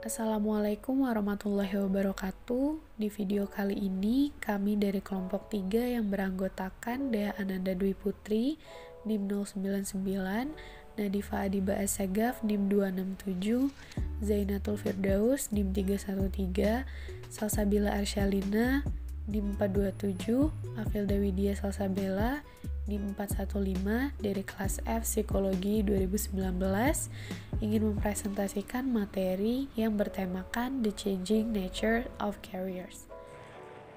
Assalamualaikum warahmatullahi wabarakatuh. Di video kali ini, kami dari kelompok 3 yang beranggotakan Dea Ananda Dwi Putri, NIM 099, Nadifa Adiba Assegaf, NIM 267, Zainatul Firdaus, NIM 313, Salsabila Arsyalina, NIM 427, Afilda Widya Salsabella, NIM 415 dari kelas F Psikologi 2019 ingin mempresentasikan materi yang bertemakan The Changing Nature of Careers.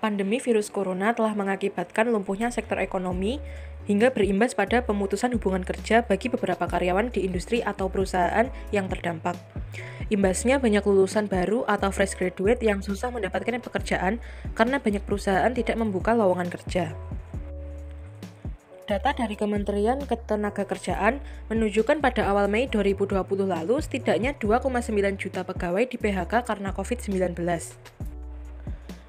Pandemi virus corona telah mengakibatkan lumpuhnya sektor ekonomi hingga berimbas pada pemutusan hubungan kerja bagi beberapa karyawan di industri atau perusahaan yang terdampak. Imbasnya banyak lulusan baru atau fresh graduate yang susah mendapatkan pekerjaan karena banyak perusahaan tidak membuka lowongan kerja. Data dari Kementerian Ketenagakerjaan menunjukkan pada awal Mei 2020 lalu setidaknya 2,9 juta pegawai di PHK karena COVID-19.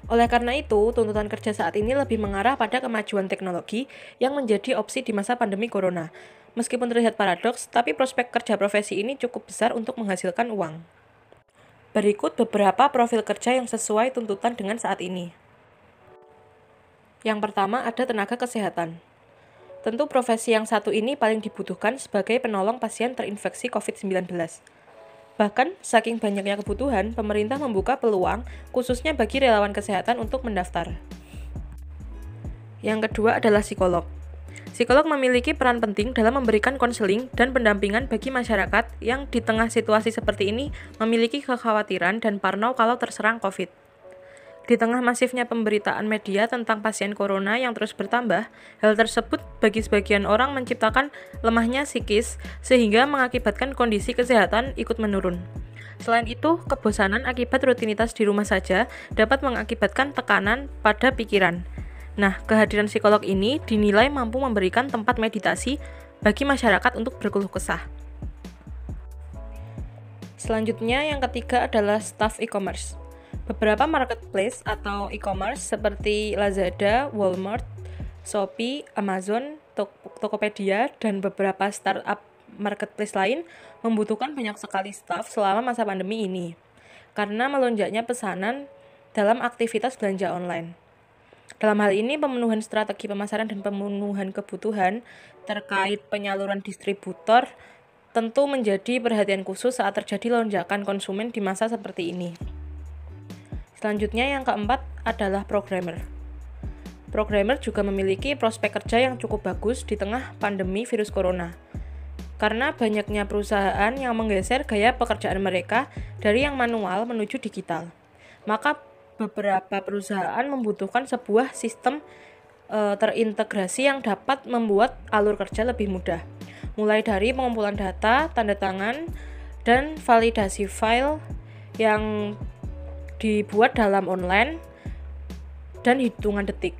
Oleh karena itu, tuntutan kerja saat ini lebih mengarah pada kemajuan teknologi yang menjadi opsi di masa pandemi corona. Meskipun terlihat paradoks, tapi prospek kerja profesi ini cukup besar untuk menghasilkan uang. Berikut beberapa profil kerja yang sesuai tuntutan dengan saat ini. Yang pertama ada tenaga kesehatan. Tentu profesi yang satu ini paling dibutuhkan sebagai penolong pasien terinfeksi COVID-19. Bahkan, saking banyaknya kebutuhan, pemerintah membuka peluang khususnya bagi relawan kesehatan untuk mendaftar. Yang kedua adalah psikolog. Psikolog memiliki peran penting dalam memberikan konseling dan pendampingan bagi masyarakat yang di tengah situasi seperti ini memiliki kekhawatiran dan parno kalau terserang COVID. Di tengah masifnya pemberitaan media tentang pasien corona yang terus bertambah, hal tersebut bagi sebagian orang menciptakan lemahnya psikis sehingga mengakibatkan kondisi kesehatan ikut menurun. Selain itu, kebosanan akibat rutinitas di rumah saja dapat mengakibatkan tekanan pada pikiran. Nah, kehadiran psikolog ini dinilai mampu memberikan tempat meditasi bagi masyarakat untuk berkeluh kesah. Selanjutnya, yang ketiga adalah staf e-commerce. Beberapa marketplace atau e-commerce seperti Lazada, Walmart, Shopee, Amazon, Tokopedia, dan beberapa startup marketplace lain membutuhkan banyak sekali staf selama masa pandemi ini karena melonjaknya pesanan dalam aktivitas belanja online. Dalam hal ini, pemenuhan strategi pemasaran dan pemenuhan kebutuhan terkait penyaluran distributor tentu menjadi perhatian khusus saat terjadi lonjakan konsumen di masa seperti ini. Selanjutnya yang keempat adalah programmer. Programmer juga memiliki prospek kerja yang cukup bagus di tengah pandemi virus corona. Karena banyaknya perusahaan yang menggeser gaya pekerjaan mereka dari yang manual menuju digital. Maka beberapa perusahaan membutuhkan sebuah sistem terintegrasi yang dapat membuat alur kerja lebih mudah. Mulai dari pengumpulan data, tanda tangan, dan validasi file yang dibuat dalam online dan hitungan detik.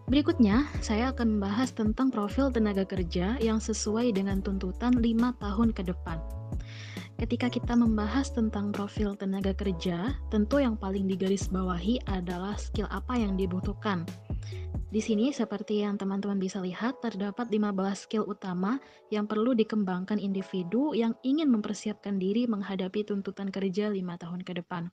Berikutnya, saya akan membahas tentang profil tenaga kerja yang sesuai dengan tuntutan 5 tahun ke depan. Ketika kita membahas tentang profil tenaga kerja, tentu yang paling digarisbawahi adalah skill apa yang dibutuhkan. Di sini, seperti yang teman-teman bisa lihat, terdapat 15 skill utama yang perlu dikembangkan individu yang ingin mempersiapkan diri menghadapi tuntutan kerja 5 tahun ke depan.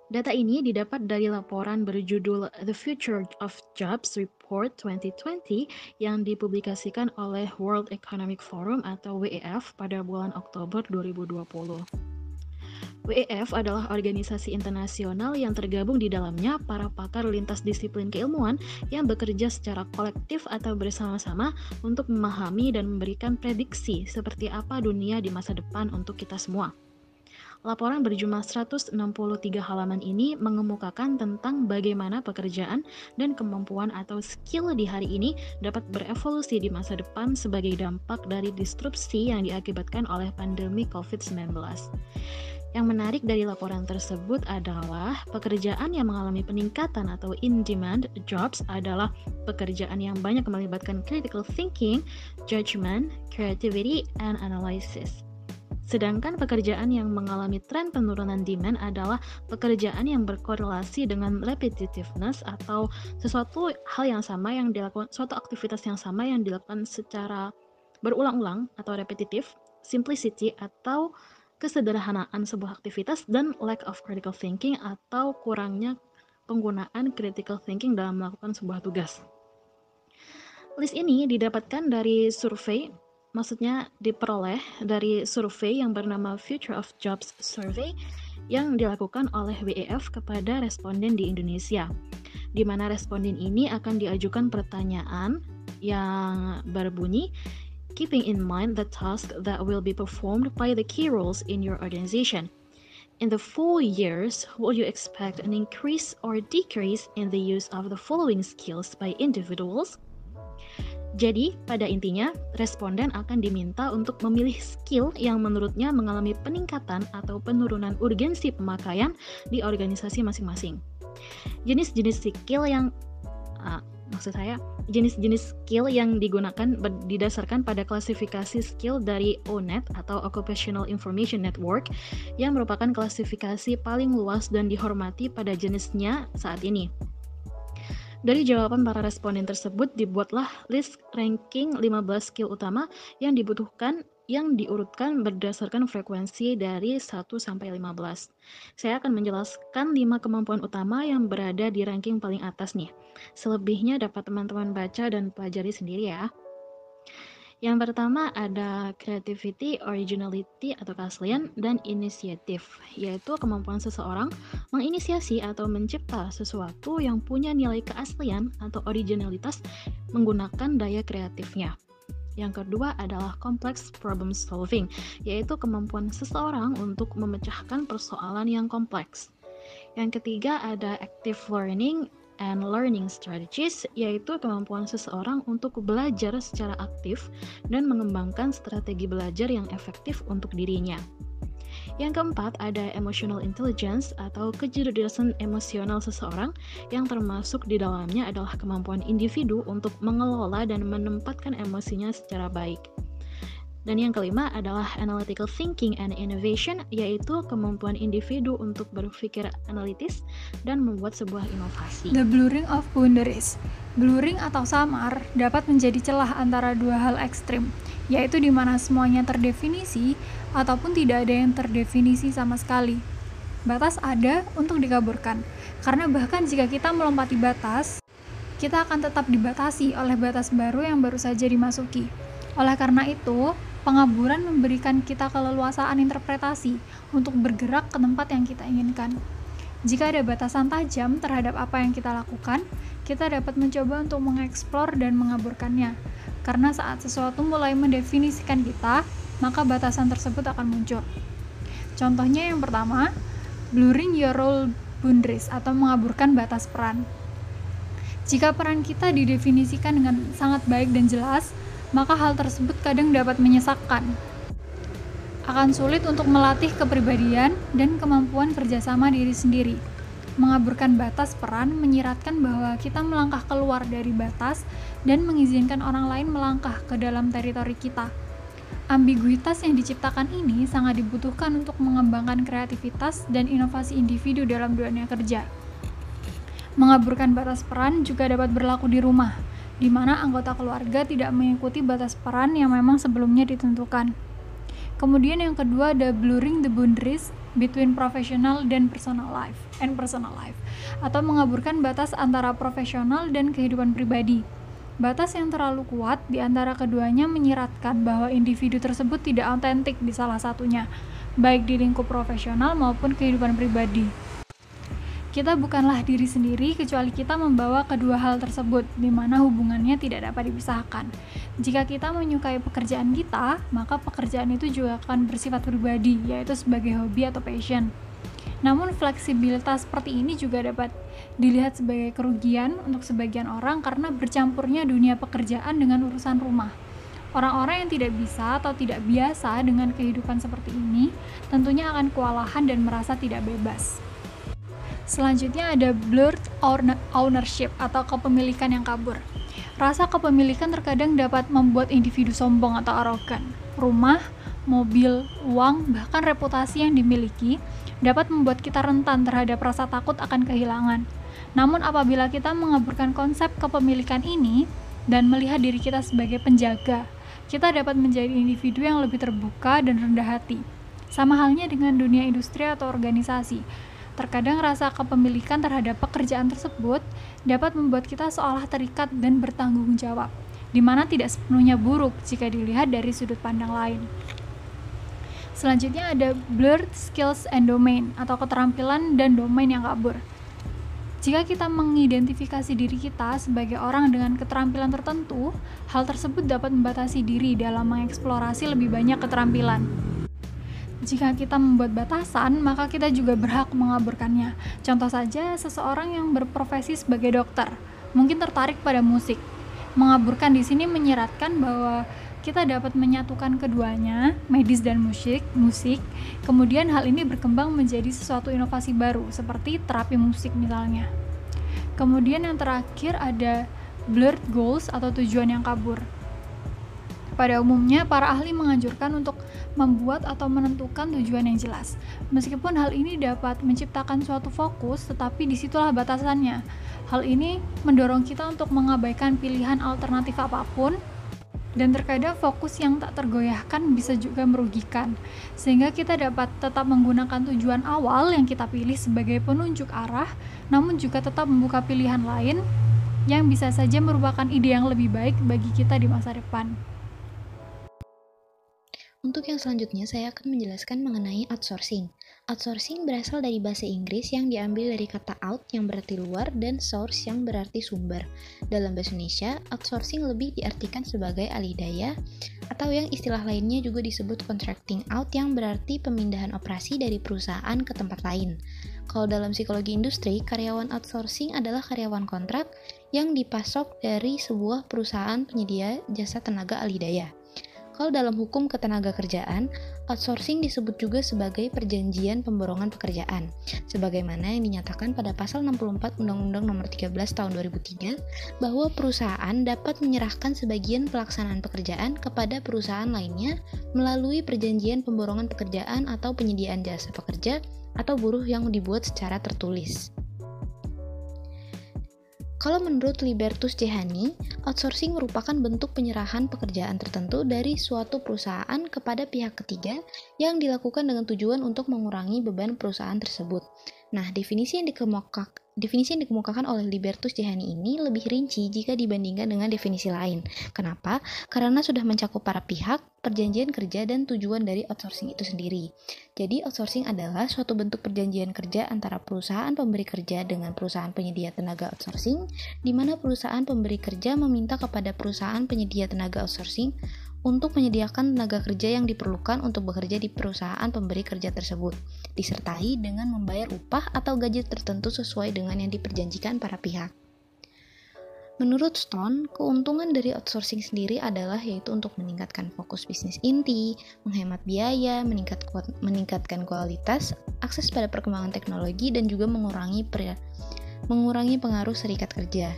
Data ini didapat dari laporan berjudul The Future of Jobs Report 2020 yang dipublikasikan oleh World Economic Forum atau WEF pada bulan Oktober 2020. WEF adalah organisasi internasional yang tergabung di dalamnya para pakar lintas disiplin keilmuan yang bekerja secara kolektif atau bersama-sama untuk memahami dan memberikan prediksi seperti apa dunia di masa depan untuk kita semua. Laporan berjumlah 163 halaman ini mengemukakan tentang bagaimana pekerjaan dan kemampuan atau skill di hari ini dapat berevolusi di masa depan sebagai dampak dari disrupsi yang diakibatkan oleh pandemi COVID-19. Yang menarik dari laporan tersebut adalah pekerjaan yang mengalami peningkatan atau in-demand jobs adalah pekerjaan yang banyak melibatkan critical thinking, judgment, creativity, and analysis. Sedangkan pekerjaan yang mengalami tren penurunan demand adalah pekerjaan yang berkorelasi dengan repetitiveness atau suatu hal yang sama yang dilakukan, suatu aktivitas yang sama yang dilakukan secara berulang-ulang atau repetitif simplicity atau kesederhanaan sebuah aktivitas, dan lack of critical thinking atau kurangnya penggunaan critical thinking dalam melakukan sebuah tugas. List ini didapatkan dari survei, maksudnya diperoleh dari survei yang bernama Future of Jobs Survey yang dilakukan oleh WEF kepada responden di Indonesia, di mana responden ini akan diajukan pertanyaan yang berbunyi, keeping in mind the task that will be performed by the key roles in your organization. In the 4 years, will you expect an increase or decrease in the use of the following skills by individuals? Jadi, pada intinya, responden akan diminta untuk memilih skill yang menurutnya mengalami peningkatan atau penurunan urgensi pemakaian di organisasi masing-masing. Jenis-jenis skill yang digunakan didasarkan pada klasifikasi skill dari ONET atau Occupational Information Network yang merupakan klasifikasi paling luas dan dihormati pada jenisnya saat ini. Dari jawaban para responden tersebut dibuatlah list ranking 15 skill utama yang dibutuhkan yang diurutkan berdasarkan frekuensi dari 1 sampai 15. Saya akan menjelaskan 5 kemampuan utama yang berada di ranking paling atas nih. Selebihnya dapat teman-teman baca dan pelajari sendiri ya. Yang pertama ada creativity, originality atau keaslian, dan inisiatif, yaitu kemampuan seseorang menginisiasi atau mencipta sesuatu yang punya nilai keaslian atau originalitas menggunakan daya kreatifnya. Yang kedua adalah complex problem solving, yaitu kemampuan seseorang untuk memecahkan persoalan yang kompleks. Yang ketiga ada active learning and learning strategies, yaitu kemampuan seseorang untuk belajar secara aktif dan mengembangkan strategi belajar yang efektif untuk dirinya. Yang keempat ada emotional intelligence atau kecerdasan emosional seseorang, yang termasuk di dalamnya adalah kemampuan individu untuk mengelola dan menempatkan emosinya secara baik. Dan yang kelima adalah analytical thinking and innovation, yaitu kemampuan individu untuk berpikir analitis dan membuat sebuah inovasi. The blurring of boundaries. Blurring atau samar dapat menjadi celah antara dua hal ekstrim, yaitu di mana semuanya terdefinisi ataupun tidak ada yang terdefinisi sama sekali. Batas ada untuk dikaburkan, karena bahkan jika kita melompati batas, kita akan tetap dibatasi oleh batas baru yang baru saja dimasuki. Oleh karena itu, pengaburan memberikan kita keleluasaan interpretasi untuk bergerak ke tempat yang kita inginkan. Jika ada batasan tajam terhadap apa yang kita lakukan, kita dapat mencoba untuk mengeksplor dan mengaburkannya. Karena saat sesuatu mulai mendefinisikan kita, maka batasan tersebut akan muncul. Contohnya yang pertama, blurring your role boundaries atau mengaburkan batas peran. Jika peran kita didefinisikan dengan sangat baik dan jelas, maka hal tersebut kadang dapat menyesakkan. Akan sulit untuk melatih kepribadian dan kemampuan kerjasama diri sendiri. Mengaburkan batas peran menyiratkan bahwa kita melangkah keluar dari batas dan mengizinkan orang lain melangkah ke dalam teritori kita. Ambiguitas yang diciptakan ini sangat dibutuhkan untuk mengembangkan kreativitas dan inovasi individu dalam dunia kerja. Mengaburkan batas peran juga dapat berlaku di rumah, di mana anggota keluarga tidak mengikuti batas peran yang memang sebelumnya ditentukan. Kemudian yang kedua ada blurring the boundaries between professional dan personal life atau mengaburkan batas antara profesional dan kehidupan pribadi. Batas yang terlalu kuat di antara keduanya menyiratkan bahwa individu tersebut tidak autentik di salah satunya, baik di lingkup profesional maupun kehidupan pribadi. Kita bukanlah diri sendiri kecuali kita membawa kedua hal tersebut, di mana hubungannya tidak dapat dipisahkan. Jika kita menyukai pekerjaan kita, maka pekerjaan itu juga akan bersifat pribadi, yaitu sebagai hobi atau passion. Namun fleksibilitas seperti ini juga dapat dilihat sebagai kerugian untuk sebagian orang karena bercampurnya dunia pekerjaan dengan urusan rumah. Orang-orang yang tidak bisa atau tidak biasa dengan kehidupan seperti ini tentunya akan kewalahan dan merasa tidak bebas. Selanjutnya ada blurred ownership atau kepemilikan yang kabur. Rasa kepemilikan terkadang dapat membuat individu sombong atau arogan. Rumah, mobil, uang, bahkan reputasi yang dimiliki dapat membuat kita rentan terhadap rasa takut akan kehilangan. Namun apabila kita mengaburkan konsep kepemilikan ini dan melihat diri kita sebagai penjaga, kita dapat menjadi individu yang lebih terbuka dan rendah hati. Sama halnya dengan dunia industri atau organisasi. Terkadang rasa kepemilikan terhadap pekerjaan tersebut dapat membuat kita seolah terikat dan bertanggung jawab, di mana tidak sepenuhnya buruk jika dilihat dari sudut pandang lain. Selanjutnya ada blurred skills and domain atau keterampilan dan domain yang kabur. Jika kita mengidentifikasi diri kita sebagai orang dengan keterampilan tertentu, hal tersebut dapat membatasi diri dalam mengeksplorasi lebih banyak keterampilan. Jika kita membuat batasan, maka kita juga berhak mengaburkannya. Contoh saja, seseorang yang berprofesi sebagai dokter mungkin tertarik pada musik. Mengaburkan di sini menyiratkan bahwa kita dapat menyatukan keduanya, medis dan musik. Kemudian hal ini berkembang menjadi sesuatu inovasi baru, seperti terapi musik misalnya. Kemudian yang terakhir ada blurred goals atau tujuan yang kabur. Pada umumnya, para ahli menganjurkan untuk membuat atau menentukan tujuan yang jelas. Meskipun hal ini dapat menciptakan suatu fokus, tetapi disitulah batasannya. Hal ini mendorong kita untuk mengabaikan pilihan alternatif apapun, dan terkadang fokus yang tak tergoyahkan bisa juga merugikan, sehingga kita dapat tetap menggunakan tujuan awal yang kita pilih sebagai penunjuk arah, namun juga tetap membuka pilihan lain yang bisa saja merupakan ide yang lebih baik bagi kita di masa depan. Untuk yang selanjutnya, saya akan menjelaskan mengenai outsourcing. Outsourcing berasal dari bahasa Inggris yang diambil dari kata out yang berarti luar dan source yang berarti sumber. Dalam bahasa Indonesia, outsourcing lebih diartikan sebagai alih daya atau yang istilah lainnya juga disebut contracting out yang berarti pemindahan operasi dari perusahaan ke tempat lain. Kalau dalam psikologi industri, karyawan outsourcing adalah karyawan kontrak yang dipasok dari sebuah perusahaan penyedia jasa tenaga alih daya. Kalau dalam hukum ketenagakerjaan, outsourcing disebut juga sebagai perjanjian pemborongan pekerjaan, sebagaimana yang dinyatakan pada pasal 64 Undang-Undang Nomor 13 Tahun 2003, bahwa perusahaan dapat menyerahkan sebagian pelaksanaan pekerjaan kepada perusahaan lainnya melalui perjanjian pemborongan pekerjaan atau penyediaan jasa pekerja atau buruh yang dibuat secara tertulis. Kalau menurut Libertus Jehani, outsourcing merupakan bentuk penyerahan pekerjaan tertentu dari suatu perusahaan kepada pihak ketiga yang dilakukan dengan tujuan untuk mengurangi beban perusahaan tersebut. Nah, definisi yang dikemukakan oleh Libertus Jehani ini lebih rinci jika dibandingkan dengan definisi lain. Kenapa? Karena sudah mencakup para pihak, perjanjian kerja, dan tujuan dari outsourcing itu sendiri. Jadi, outsourcing adalah suatu bentuk perjanjian kerja antara perusahaan pemberi kerja dengan perusahaan penyedia tenaga outsourcing, di mana perusahaan pemberi kerja meminta kepada perusahaan penyedia tenaga outsourcing untuk menyediakan tenaga kerja yang diperlukan untuk bekerja di perusahaan pemberi kerja tersebut, disertai dengan membayar upah atau gaji tertentu sesuai dengan yang diperjanjikan para pihak. Menurut Stone, keuntungan dari outsourcing sendiri adalah yaitu untuk meningkatkan fokus bisnis inti, menghemat biaya, meningkatkan kualitas, akses pada perkembangan teknologi, dan juga mengurangi pengaruh serikat kerja.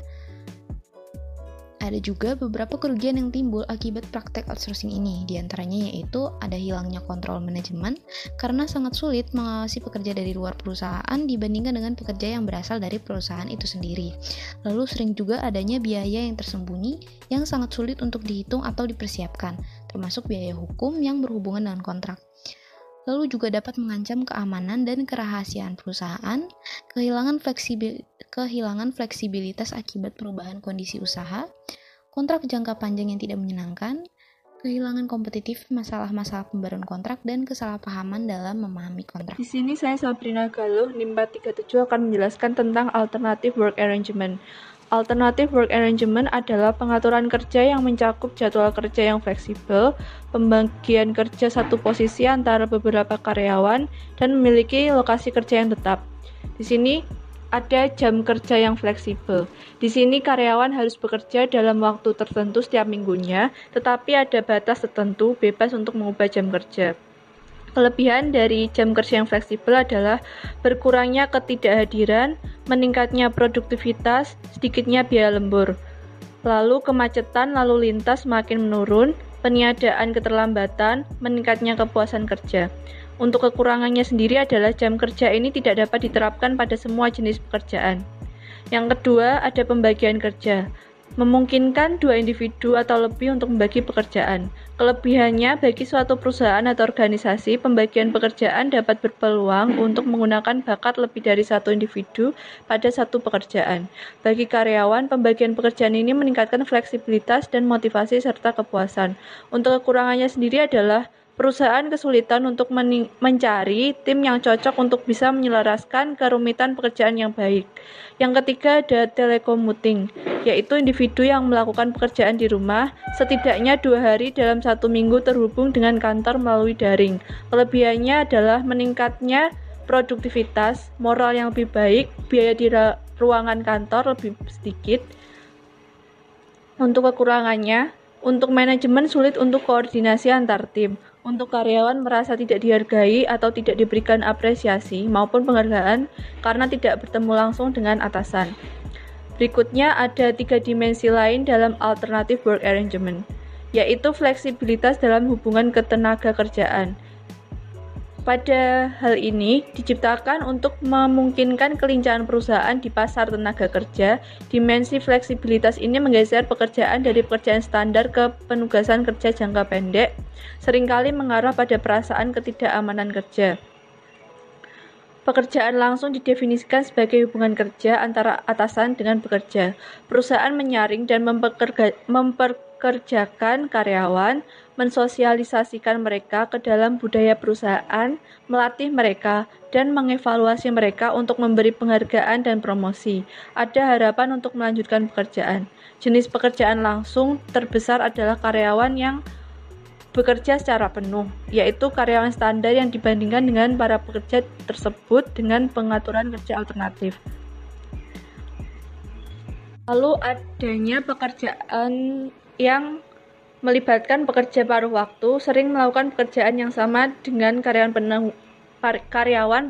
Ada juga beberapa kerugian yang timbul akibat praktek outsourcing ini, diantaranya yaitu ada hilangnya kontrol manajemen karena sangat sulit mengawasi pekerja dari luar perusahaan dibandingkan dengan pekerja yang berasal dari perusahaan itu sendiri. Lalu sering juga adanya biaya yang tersembunyi yang sangat sulit untuk dihitung atau dipersiapkan, termasuk biaya hukum yang berhubungan dengan kontrak. Lalu juga dapat mengancam keamanan dan kerahasiaan perusahaan, kehilangan fleksibilitas akibat perubahan kondisi usaha, kontrak jangka panjang yang tidak menyenangkan, kehilangan kompetitif, masalah-masalah pembaruan kontrak, dan kesalahpahaman dalam memahami kontrak. Di sini saya Sabrina Galuh, NIM 437 akan menjelaskan tentang alternative work arrangement. Alternative work arrangement adalah pengaturan kerja yang mencakup jadwal kerja yang fleksibel, pembagian kerja satu posisi antara beberapa karyawan, dan memiliki lokasi kerja yang tetap. Di sini ada jam kerja yang fleksibel. Di sini karyawan harus bekerja dalam waktu tertentu setiap minggunya, tetapi ada batas tertentu bebas untuk mengubah jam kerja. Kelebihan dari jam kerja yang fleksibel adalah berkurangnya ketidakhadiran, meningkatnya produktivitas, sedikitnya biaya lembur. Lalu kemacetan lalu lintas makin menurun, peniadaan keterlambatan, meningkatnya kepuasan kerja. Untuk kekurangannya sendiri adalah jam kerja ini tidak dapat diterapkan pada semua jenis pekerjaan. Yang kedua, ada pembagian kerja. memungkinkan dua individu atau lebih untuk membagi pekerjaan. Kelebihannya, bagi suatu perusahaan atau organisasi, pembagian pekerjaan dapat berpeluang untuk menggunakan bakat lebih dari satu individu pada satu pekerjaan. Bagi karyawan, pembagian pekerjaan ini meningkatkan fleksibilitas dan motivasi serta kepuasan. Untuk kekurangannya sendiri adalah perusahaan kesulitan untuk mencari tim yang cocok untuk bisa menyelaraskan kerumitan pekerjaan yang baik. Yang ketiga ada telecommuting, yaitu individu yang melakukan pekerjaan di rumah setidaknya 2 hari dalam 1 minggu terhubung dengan kantor melalui daring. Kelebihannya adalah meningkatnya produktivitas, moral yang lebih baik, biaya di ruangan kantor lebih sedikit. Untuk kekurangannya, untuk manajemen sulit untuk koordinasi antar tim. Untuk karyawan merasa tidak dihargai atau tidak diberikan apresiasi maupun penghargaan karena tidak bertemu langsung dengan atasan. Berikutnya ada 3 dimensi lain dalam alternative work arrangement, yaitu fleksibilitas dalam hubungan ketenaga kerjaan. Pada hal ini diciptakan untuk memungkinkan kelincahan perusahaan di pasar tenaga kerja. Dimensi fleksibilitas ini menggeser pekerjaan dari pekerjaan standar ke penugasan kerja jangka pendek, seringkali mengarah pada perasaan ketidakamanan kerja. Pekerjaan langsung didefinisikan sebagai hubungan kerja antara atasan dengan pekerja. Perusahaan menyaring dan memperkerjakan karyawan, mensosialisasikan mereka ke dalam budaya perusahaan, melatih mereka, dan mengevaluasi mereka untuk memberi penghargaan dan promosi. Ada harapan untuk melanjutkan pekerjaan. Jenis pekerjaan langsung terbesar adalah karyawan yang bekerja secara penuh, yaitu karyawan standar yang dibandingkan dengan para pekerja tersebut dengan pengaturan kerja alternatif. Lalu adanya pekerjaan yang melibatkan pekerja paruh waktu, sering melakukan pekerjaan yang sama dengan karyawan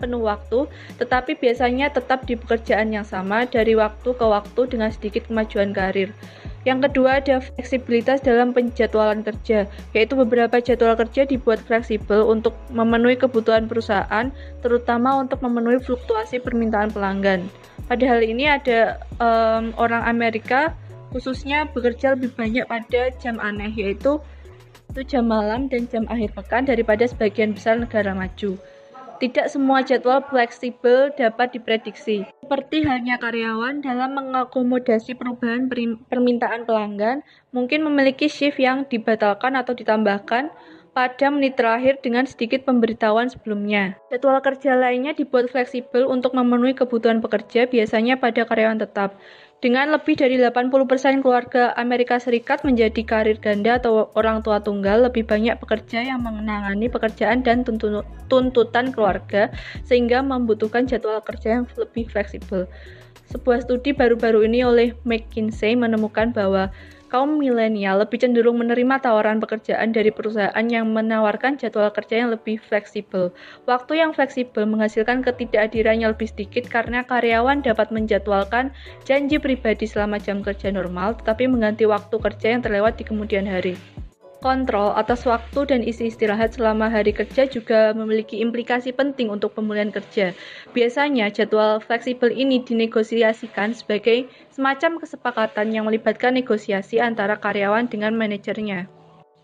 penuh waktu, tetapi biasanya tetap di pekerjaan yang sama dari waktu ke waktu dengan sedikit kemajuan karir. Yang kedua ada fleksibilitas dalam penjadwalan kerja, yaitu beberapa jadwal kerja dibuat fleksibel untuk memenuhi kebutuhan perusahaan, terutama untuk memenuhi fluktuasi permintaan pelanggan. Pada hal ini ada orang Amerika khususnya bekerja lebih banyak pada jam aneh, yaitu jam malam dan jam akhir pekan daripada sebagian besar negara maju. Tidak semua jadwal fleksibel dapat diprediksi. Seperti halnya karyawan dalam mengakomodasi perubahan permintaan pelanggan, mungkin memiliki shift yang dibatalkan atau ditambahkan pada menit terakhir dengan sedikit pemberitahuan sebelumnya. Jadwal kerja lainnya dibuat fleksibel untuk memenuhi kebutuhan pekerja, biasanya pada karyawan tetap. Dengan lebih dari 80% keluarga Amerika Serikat menjadi karir ganda atau orang tua tunggal, lebih banyak pekerja yang menangani pekerjaan dan tuntutan keluarga, sehingga membutuhkan jadwal kerja yang lebih fleksibel. Sebuah studi baru-baru ini oleh McKinsey menemukan bahwa kaum milenial lebih cenderung menerima tawaran pekerjaan dari perusahaan yang menawarkan jadwal kerja yang lebih fleksibel. Waktu yang fleksibel menghasilkan ketidakhadiran yang lebih sedikit karena karyawan dapat menjadwalkan janji pribadi selama jam kerja normal, tetapi mengganti waktu kerja yang terlewat di kemudian hari. Kontrol atas waktu dan isi istirahat selama hari kerja juga memiliki implikasi penting untuk pemulihan kerja. Biasanya, jadwal fleksibel ini dinegosiasikan sebagai semacam kesepakatan yang melibatkan negosiasi antara karyawan dengan manajernya.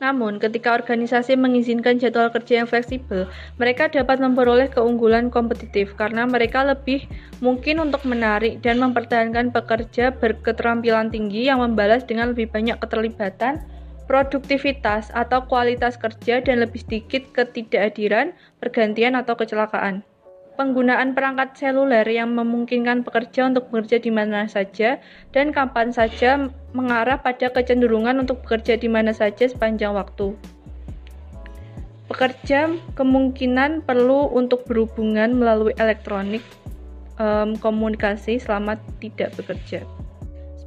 Namun, ketika organisasi mengizinkan jadwal kerja yang fleksibel, mereka dapat memperoleh keunggulan kompetitif karena mereka lebih mungkin untuk menarik dan mempertahankan pekerja berketerampilan tinggi yang membalas dengan lebih banyak keterlibatan, produktivitas atau kualitas kerja, dan lebih sedikit ketidakhadiran, pergantian atau kecelakaan. Penggunaan perangkat seluler yang memungkinkan pekerja untuk bekerja di mana saja dan kapan saja mengarah pada kecenderungan untuk bekerja di mana saja sepanjang waktu. Pekerja kemungkinan perlu untuk berhubungan melalui elektronik komunikasi selama tidak bekerja.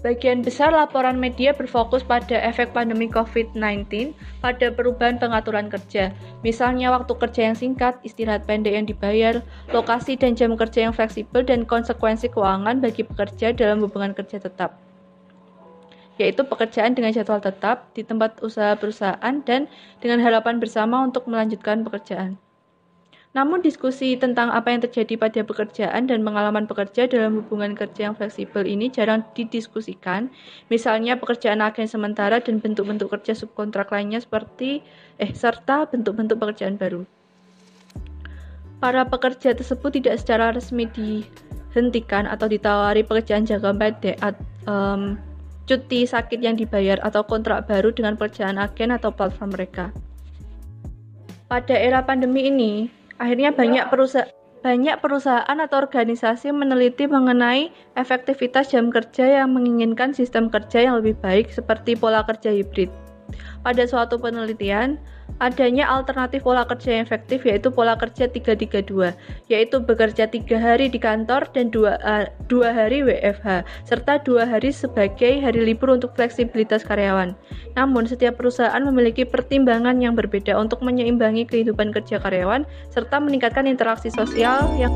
Sebagian besar laporan media berfokus pada efek pandemi COVID-19 pada perubahan pengaturan kerja, misalnya waktu kerja yang singkat, istirahat pendek yang dibayar, lokasi dan jam kerja yang fleksibel, dan konsekuensi keuangan bagi pekerja dalam hubungan kerja tetap, yaitu pekerjaan dengan jadwal tetap di tempat usaha perusahaan dan dengan harapan bersama untuk melanjutkan pekerjaan. Namun diskusi tentang apa yang terjadi pada pekerjaan dan pengalaman pekerja dalam hubungan kerja yang fleksibel ini jarang didiskusikan. Misalnya pekerjaan agen sementara dan bentuk-bentuk kerja subkontrak lainnya serta bentuk-bentuk pekerjaan baru. Para pekerja tersebut tidak secara resmi dihentikan atau ditawari pekerjaan jangka pendek, cuti sakit yang dibayar atau kontrak baru dengan pekerjaan agen atau platform mereka. Pada era pandemi ini, akhirnya banyak perusahaan atau organisasi meneliti mengenai efektivitas jam kerja yang menginginkan sistem kerja yang lebih baik seperti pola kerja hibrid. Pada suatu penelitian, adanya alternatif pola kerja yang efektif yaitu pola kerja 3-3-2, yaitu bekerja 3 hari di kantor dan 2 hari WFH, serta 2 hari sebagai hari libur untuk fleksibilitas karyawan. Namun, setiap perusahaan memiliki pertimbangan yang berbeda untuk menyeimbangi kehidupan kerja karyawan, serta meningkatkan interaksi sosial yang